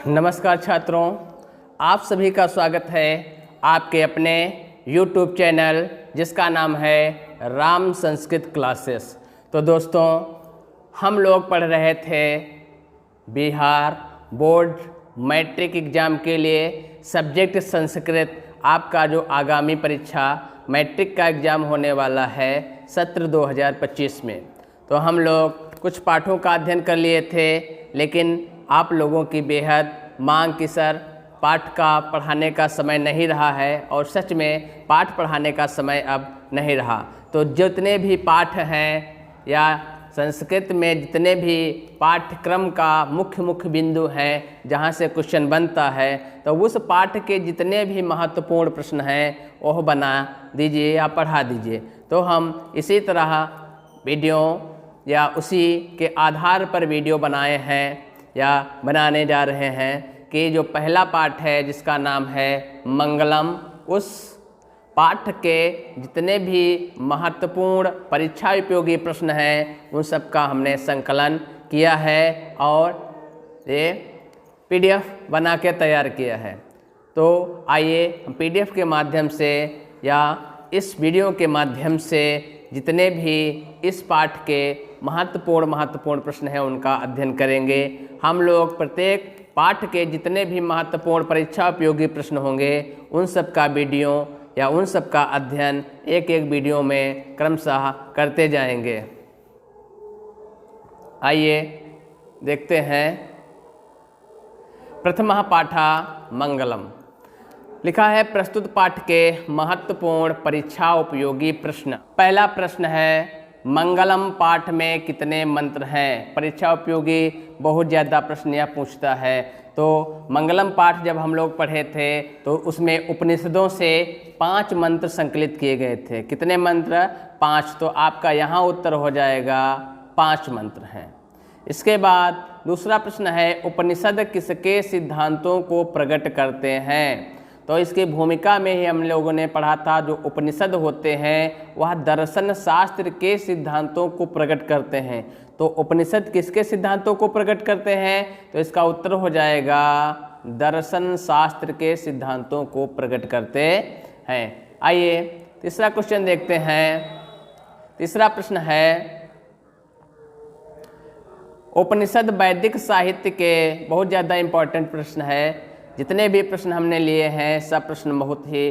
नमस्कार छात्रों, आप सभी का स्वागत है आपके अपने YouTube चैनल जिसका नाम है राम संस्कृत क्लासेस। तो दोस्तों, हम लोग पढ़ रहे थे बिहार बोर्ड मैट्रिक एग्ज़ाम के लिए सब्जेक्ट संस्कृत। आपका जो आगामी परीक्षा मैट्रिक का एग्ज़ाम होने वाला है सत्र 2025 में, तो हम लोग कुछ पाठों का अध्ययन कर लिए थे, लेकिन आप लोगों की बेहद मांग कि सर पाठ का पढ़ाने का समय नहीं रहा है, और सच में पाठ पढ़ाने का समय अब नहीं रहा। तो जितने भी पाठ हैं या संस्कृत में जितने भी पाठ्यक्रम का मुख्य बिंदु हैं जहाँ से क्वेश्चन बनता है, तो उस पाठ के जितने भी महत्वपूर्ण प्रश्न हैं वह बना दीजिए या पढ़ा दीजिए। तो हम इसी तरह वीडियो या उसी के आधार पर वीडियो बनाए हैं या बनाने जा रहे हैं कि जो पहला पाठ है जिसका नाम है मंगलम, उस पाठ के जितने भी महत्वपूर्ण परीक्षा उपयोगी प्रश्न हैं उन सब का हमने संकलन किया है और ये PDF बना के तैयार किया है। तो आइए हम PDF के माध्यम से या इस वीडियो के माध्यम से जितने भी इस पाठ के महत्वपूर्ण प्रश्न हैं उनका अध्ययन करेंगे। हम लोग प्रत्येक पाठ के जितने भी महत्वपूर्ण परीक्षा उपयोगी प्रश्न होंगे उन सब का वीडियो या उन सब का अध्ययन एक एक वीडियो में क्रमशः करते जाएंगे। आइए देखते हैं। प्रथमः पाठा मंगलम। लिखा है प्रस्तुत पाठ के महत्वपूर्ण परीक्षा उपयोगी प्रश्न। पहला प्रश्न है मंगलम पाठ में कितने मंत्र हैं। परीक्षा उपयोगी बहुत ज़्यादा प्रश्न यह पूछता है। तो मंगलम पाठ जब हम लोग पढ़े थे तो उसमें उपनिषदों से 5 मंत्र संकलित किए गए थे। कितने मंत्र? 5। तो आपका यहाँ उत्तर हो जाएगा 5 मंत्र हैं। इसके बाद दूसरा प्रश्न है उपनिषद किसके सिद्धांतों को प्रकट करते हैं। तो इसकी भूमिका में ही हम लोगों ने पढ़ा था जो उपनिषद होते हैं वह दर्शन शास्त्र के सिद्धांतों को प्रकट करते हैं। तो उपनिषद किसके सिद्धांतों को प्रकट करते हैं? तो इसका उत्तर हो जाएगा दर्शन शास्त्र के सिद्धांतों को प्रकट करते हैं। आइए तीसरा क्वेश्चन देखते हैं। तीसरा प्रश्न है उपनिषद वैदिक साहित्य के, बहुत ज़्यादा इम्पोर्टेंट प्रश्न है। जितने भी प्रश्न हमने लिए हैं सब प्रश्न बहुत ही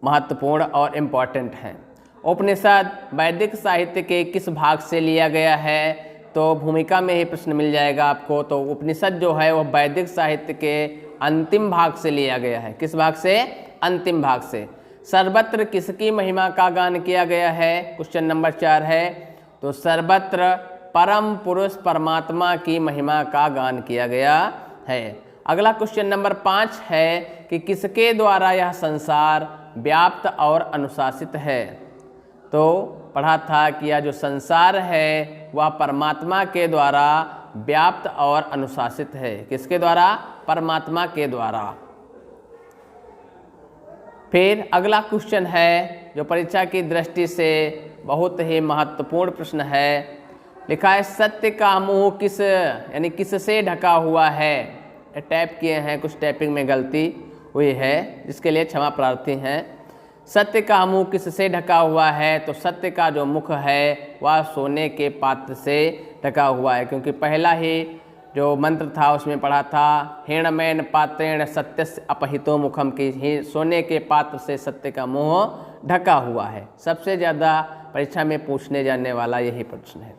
महत्वपूर्ण और इम्पॉर्टेंट हैं। उपनिषद वैदिक साहित्य के किस भाग से लिया गया है? तो भूमिका में ही प्रश्न मिल जाएगा आपको। तो उपनिषद जो है वह वैदिक साहित्य के अंतिम भाग से लिया गया है। किस भाग से? अंतिम भाग से। सर्वत्र किसकी महिमा का गान किया गया है? क्वेश्चन नंबर 4 है। तो सर्वत्र परम पुरुष परमात्मा की महिमा का गान किया गया है। अगला क्वेश्चन नंबर 5 है कि किसके द्वारा यह संसार व्याप्त और अनुशासित है। तो पढ़ा था कि यह जो संसार है वह परमात्मा के द्वारा व्याप्त और अनुशासित है। किसके द्वारा? परमात्मा के द्वारा। फिर अगला क्वेश्चन है जो परीक्षा की दृष्टि से बहुत ही महत्वपूर्ण प्रश्न है। लिखा है सत्य का मुंह किस यानी किससे ढका हुआ है। टैप किए हैं, कुछ टैपिंग में गलती हुई है जिसके लिए क्षमा प्रार्थी हैं। सत्य का मुंह किससे ढका हुआ है? तो सत्य का जो मुख है वह सोने के पात्र से ढका हुआ है, क्योंकि पहला ही जो मंत्र था उसमें पढ़ा था हिरणमयन पात्रेण सत्यस्य अपहितो मुखम, की ही सोने के पात्र से सत्य का मुंह ढका हुआ है। सबसे ज़्यादा परीक्षा में पूछने जाने वाला यही प्रश्न है।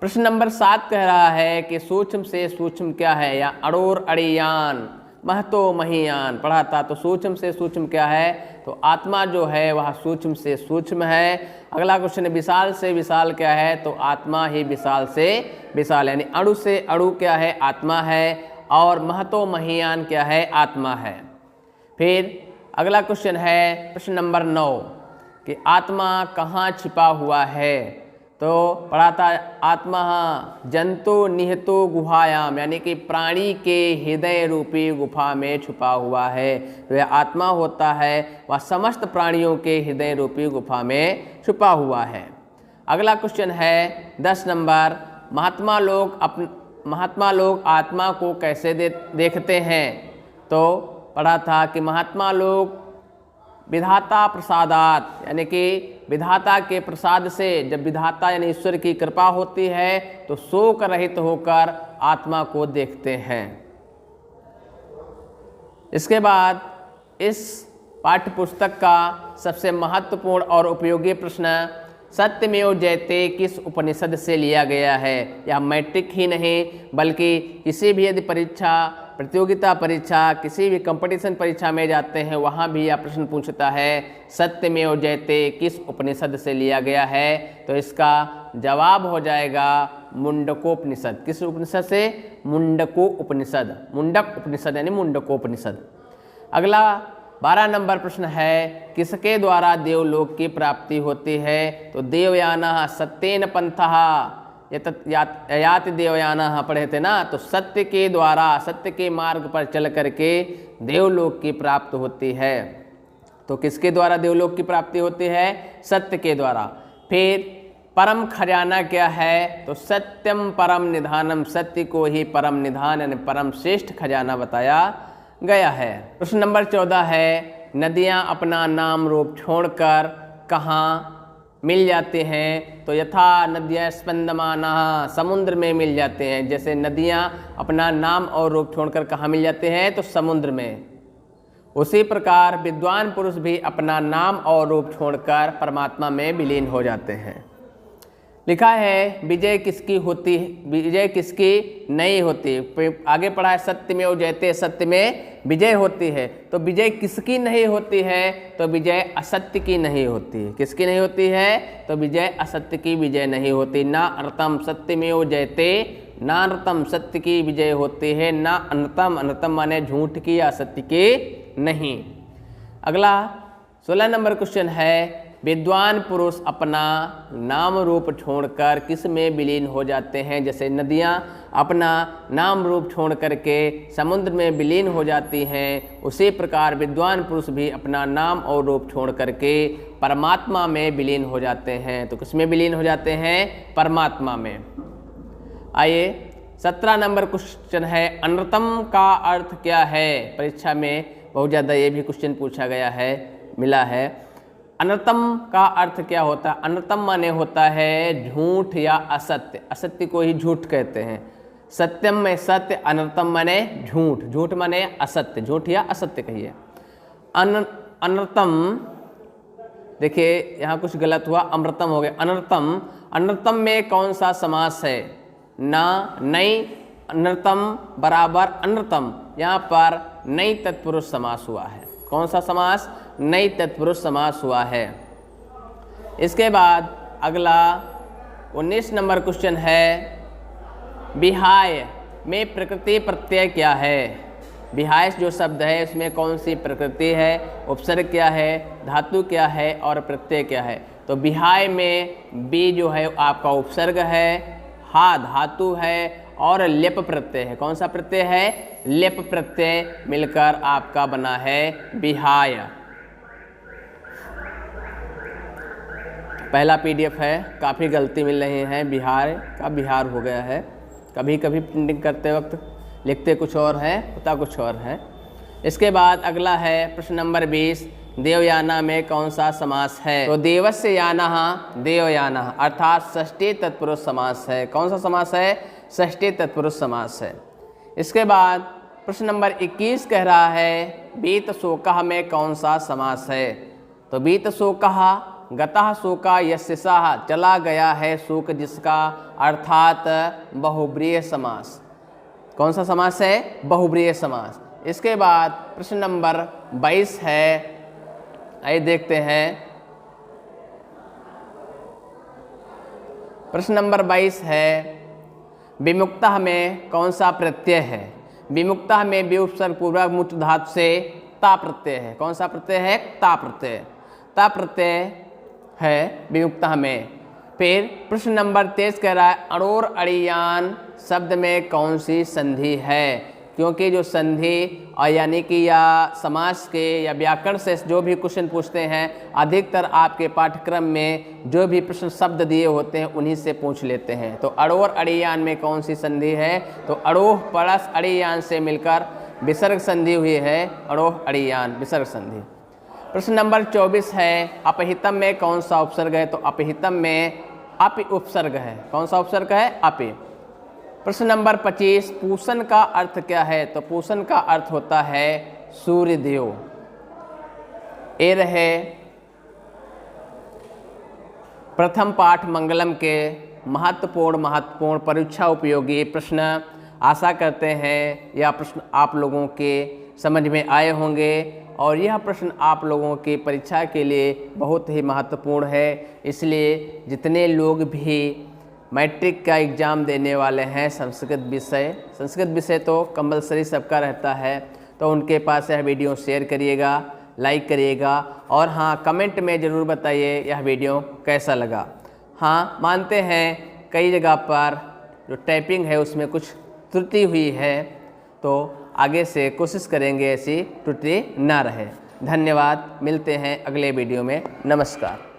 प्रश्न नंबर 7 कह रहा है कि सूक्ष्म से सूक्ष्म क्या है, या अड़ोर अड़ियान महतो महियान। पढ़ा था। तो सूक्ष्म से सूक्ष्म क्या है? तो आत्मा जो है वह सूक्ष्म से सूक्ष्म है। अगला क्वेश्चन विशाल से विशाल क्या है? तो आत्मा ही विशाल से विशाल, यानी अणु से अणु क्या है? आत्मा है। और महतो महियान क्या है? आत्मा है। फिर अगला क्वेश्चन है प्रश्न नंबर 9 कि आत्मा कहाँ छिपा हुआ है। तो पढ़ा था आत्मा जंतु निहितो गुहायाम, यानी कि प्राणी के हृदय रूपी गुफा में छुपा हुआ है। तो यह आत्मा होता है वह समस्त प्राणियों के हृदय रूपी गुफा में छुपा हुआ है। अगला क्वेश्चन है 10 नंबर। महात्मा लोग महात्मा लोग आत्मा को कैसे देखते हैं? तो पढ़ा था कि महात्मा लोग विधाता प्रसादात, यानी कि विधाता के प्रसाद से, जब विधाता यानी ईश्वर की कृपा होती है तो शोक रहित होकर आत्मा को देखते हैं। इसके बाद इस पाठ्य पुस्तक का सबसे महत्वपूर्ण और उपयोगी प्रश्न सत्यमेव जयते किस उपनिषद से लिया गया है? यह मैट्रिक ही नहीं बल्कि किसी भी यदि परीक्षा, प्रतियोगिता परीक्षा, किसी भी कंपटीशन परीक्षा में जाते हैं वहाँ भी यह प्रश्न पूछता है सत्यमेव जयते किस उपनिषद से लिया गया है? तो इसका जवाब हो जाएगा मुंडकोपनिषद। किस उपनिषद से? मुंडकोपनिषद। मुंडक उपनिषद यानी मुंडकोपनिषद। अगला 12 नंबर प्रश्न है किसके द्वारा देवलोक की प्राप्ति होती है? तो देवयानः सत्येन पंथः याति देवयानः पढ़े थे ना, तो सत्य के द्वारा, सत्य के मार्ग पर चल करके देवलोक की प्राप्त होती है। तो किसके द्वारा देवलोक की प्राप्ति होती है? सत्य के द्वारा। फिर परम खजाना क्या है? तो सत्यम परम निधानम, सत्य को ही परम निधान यानी परम श्रेष्ठ खजाना बताया गया है। प्रश्न नंबर 14 है नदियाँ अपना नाम रूप छोड़कर कहाँ मिल जाते हैं? तो यथा नदियाँ स्पंदमाना, समुद्र में मिल जाते हैं। जैसे नदियाँ अपना नाम और रूप छोड़कर कहाँ मिल जाते हैं? तो समुद्र में। उसी प्रकार विद्वान पुरुष भी अपना नाम और रूप छोड़कर परमात्मा में विलीन हो जाते हैं। लिखा है विजय किसकी होती है, विजय किसकी नहीं होती? आगे पढ़ा है सत्यमेव जयते, सत्य में विजय होती है। तो विजय किसकी नहीं होती है? तो विजय असत्य की नहीं होती है। किसकी नहीं होती है? तो विजय असत्य की विजय नहीं होती। ना अनृतम सत्यमेव जयते, ना अनृतम सत्य की विजय होती है, ना अनृतम, अनृतम माने झूठ की या सत्य की नहीं। अगला 16 नंबर क्वेश्चन है विद्वान पुरुष अपना नाम रूप छोड़कर किस में विलीन हो जाते हैं? जैसे नदियाँ अपना नाम रूप छोड़ करके समुद्र में विलीन हो जाती हैं, उसी प्रकार विद्वान पुरुष भी अपना नाम और रूप छोड़ करके परमात्मा में विलीन हो जाते हैं। तो किस में विलीन हो जाते हैं? परमात्मा में। आइए 17 नंबर क्वेश्चन है अनृतम का अर्थ क्या है? परीक्षा में बहुत ज़्यादा ये भी क्वेश्चन पूछा गया है, मिला है। अनृतम का अर्थ क्या होता है? अनृतम माने होता है झूठ या असत्य। असत्य को ही झूठ कहते हैं। सत्यम में सत्य, अनृतम माने झूठ, झूठ माने असत्य, झूठ या असत्य कहिए। अनृतम, देखिए यहाँ कुछ गलत हुआ, अमृतम हो गया अनृतम। अनृतम में कौन सा समास है? ना, नहीं, अनृतम बराबर अनृतम। यहाँ पर नई तत्पुरुष समास हुआ है। कौन सा समास? नई तत्पुरुष समास हुआ है। इसके बाद अगला 19 नंबर क्वेश्चन है विहाय में प्रकृति प्रत्यय क्या है? विहाय जो शब्द है इसमें कौन सी प्रकृति है, उपसर्ग क्या है, धातु क्या है और प्रत्यय क्या है? तो विहाय में बी जो है आपका उपसर्ग है, हा धातु है और लेप प्रत्यय है। कौन सा प्रत्यय है? लेप प्रत्यय मिलकर आपका बना है विहाय। पहला पीडीएफ है, काफ़ी गलती मिल रही है, बिहार का बिहार हो गया है। कभी कभी प्रिंटिंग करते वक्त लिखते कुछ और है, होता कुछ और है। इसके बाद अगला है प्रश्न नंबर 20 देवयाना में कौन सा समास है? तो देवस्य यानः देवयानः अर्थात षष्ठी तत्पुरुष समास है। कौन सा समास है? षष्ठी तत्पुरुष समास है। इसके बाद प्रश्न नंबर 21 कह रहा है बीत शोकः में कौन सा समास है? तो बीत शोकः गतः शोका यस्य सः, चला गया है शोक जिसका, अर्थात बहुब्रीहि समास। कौन सा समास है? बहुब्रीहि समास। इसके बाद प्रश्न नंबर 22 है, आइए देखते हैं। प्रश्न नंबर 22 है विमुक्तः में कौन सा प्रत्यय है? विमुक्तः में विउपसर्ग पूर्वक मुक्त धातु से ता प्रत्यय है। कौन सा प्रत्यय है? ता प्रत्यय। ता प्रत्यय है विमुक्तः में। फिर प्रश्न नंबर 23 कह रहा है अणोर अड़ियान शब्द में कौन सी संधि है? क्योंकि जो संधि और यानी कि या समास के या व्याकरण से जो भी क्वेश्चन पूछते हैं अधिकतर आपके पाठ्यक्रम में जो भी प्रश्न शब्द दिए होते हैं उन्हीं से पूछ लेते हैं। तो अड़ोह और अड़ियान में कौन सी संधि है? तो अड़ोह प्लस अड़ियान से मिलकर विसर्ग संधि हुई है, अड़ोह अड़ियान विसर्ग संधि। प्रश्न नंबर 24 है, अपहितम में कौन सा उपसर्ग है? तो अपहितम में अपि उपसर्ग है। कौन सा उपसर्ग है? अपि। प्रश्न नंबर 25, पूषण का अर्थ क्या है? तो पूषण का अर्थ होता है सूर्यदेव। ये रहे प्रथम पाठ मंगलम के महत्वपूर्ण परीक्षा उपयोगी प्रश्न। आशा करते हैं यह प्रश्न आप लोगों के समझ में आए होंगे और यह प्रश्न आप लोगों की परीक्षा के लिए बहुत ही महत्वपूर्ण है। इसलिए जितने लोग भी मैट्रिक का एग्ज़ाम देने वाले हैं संस्कृत विषय तो कंपलसरी सबका रहता है, तो उनके पास यह वीडियो शेयर करिएगा, लाइक करिएगा और हाँ कमेंट में ज़रूर बताइए यह वीडियो कैसा लगा। हाँ मानते हैं कई जगह पर जो टाइपिंग है उसमें कुछ त्रुटि हुई है, तो आगे से कोशिश करेंगे ऐसी त्रुटि ना रहे। धन्यवाद, मिलते हैं अगले वीडियो में। नमस्कार।